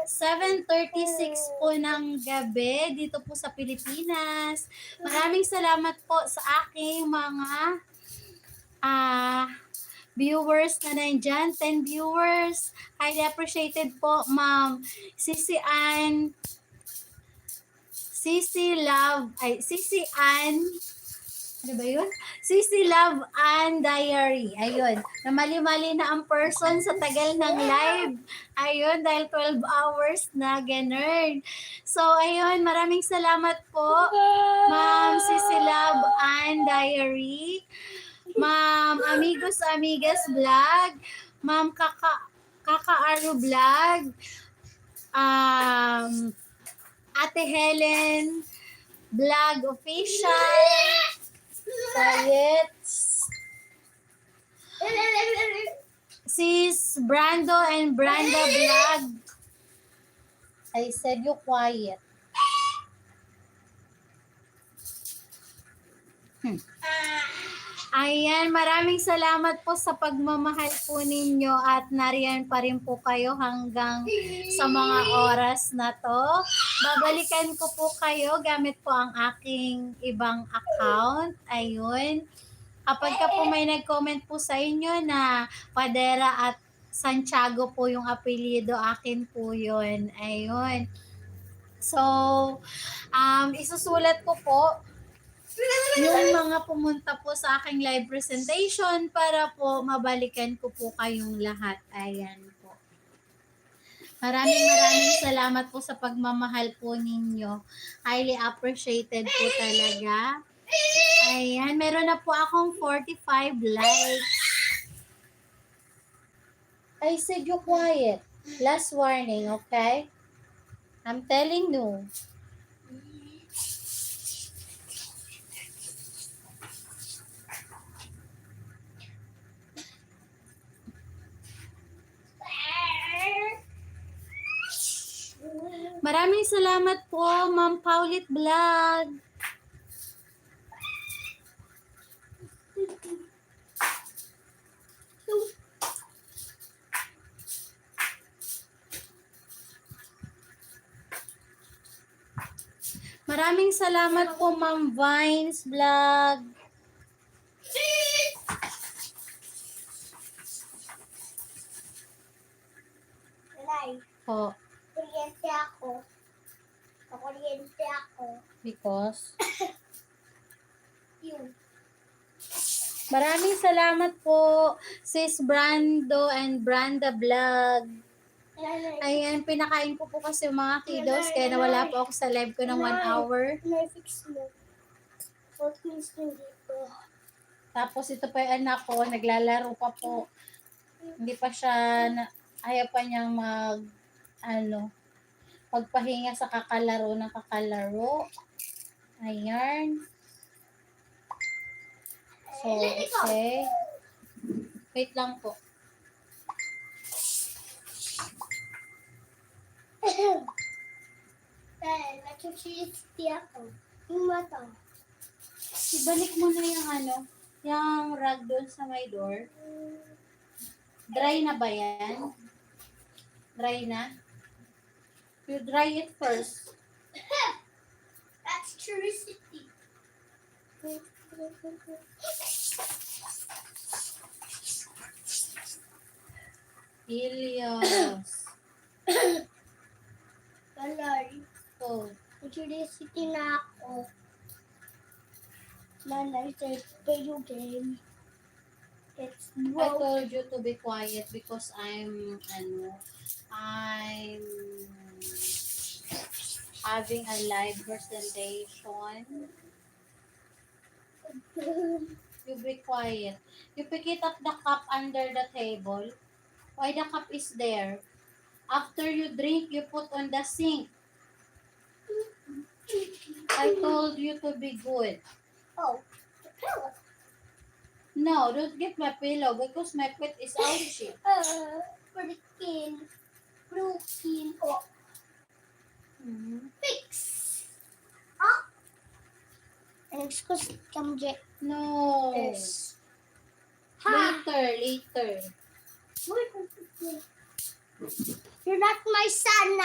7:36 po ng gabi dito po sa Pilipinas. Maraming salamat po sa aking mga viewers na nandyan. 10 viewers. Highly appreciated po, Ma'am Sisi Ann. Sisi Ann. Ano ba yun? Sisi Love and Diary. Ayun. Namali-mali na ang person sa tagal ng live. Ayun, dahil 12 hours na ganun. So, ayun. Maraming salamat po, Ma'am Sisi Love and Diary. Ma'am Amigos Amigas Vlog. Ma'am Kaka Aru Vlog. Ate Helen Vlog Official. Quiet. Sis Brando and Branda Vlog. I said you quiet. Ayan, maraming salamat po sa pagmamahal po ninyo at nariyan pa rin po kayo hanggang sa mga oras na to. Babalikan ko po kayo gamit po ang aking ibang account. Ayun. Kapag ka po may nag-comment po sa inyo na Padera at Santiago po yung apelyido, akin po yun. Ayun. So, isusulat ko po yung mga pumunta po sa aking live presentation para po mabalikan ko po kayong lahat. Ayan po. Maraming salamat po sa pagmamahal po ninyo. Highly appreciated po talaga. Ayan, meron na po akong 45 likes. I said you quiet. Last warning, okay? I'm telling you. Maraming salamat po, Ma'am Paulit Vlog. Maraming salamat po, Ma'am Vines Vlog. Po. Kuryente ako. Kuryente ako. Because? Yun. Maraming salamat po, Sis Brando and Branda Vlog. Ayan, pinakain ko po kasi yung mga kiddos, kaya nawala po ako sa live ko ng 1 hour. Fix mo. What means dito? Tapos ito pa yung anak ko, naglalaro pa po. Hindi pa siya, ayaw pa niyang pagpahinga sa kakalaro ng kakalaro. Ayan. So, okay. Wait lang po. Nag-curiosity ako. Yung mata. Ibalik mo na yung rug doon sa may door. Dry na ba yan? Dry na? You dry it first. That's curiosity. Ilios. Lalay. Oh. Curiosity na ako. Lalay sa video game. It's I told you to be quiet because I'm having a live presentation. You be quiet. You pick it up the cup under the table. Why the cup is there? After you drink, you put on the sink. I told you to be good. Oh, the pillow. No, don't get my pillow because my pet is ouchy. Broken. Oh. Fix. Excuse me. No. Yes. Later. You're not my son.